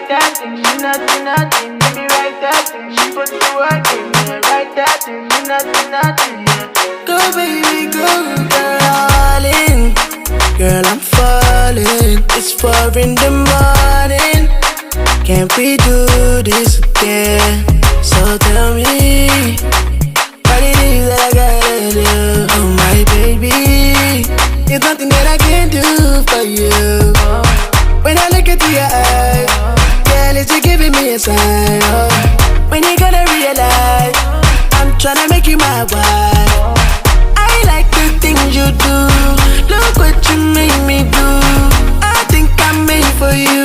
right that thing, me nothing, nothing. Let me write that thing, she put the work in. Me write that thing, me nothing, nothing. Go baby, go, girl, all in. Girl, I'm falling. It's 4 in the morning. Can't we do this again? So tell me what it is that I gotta do. Oh my baby, there's nothing that I can do for you. When I look into your eyes, girl, it's you giving me a sign. When you gonna realize I'm tryna make you my wife. I like the things you do. Look what you made me do. I think I'm made for you.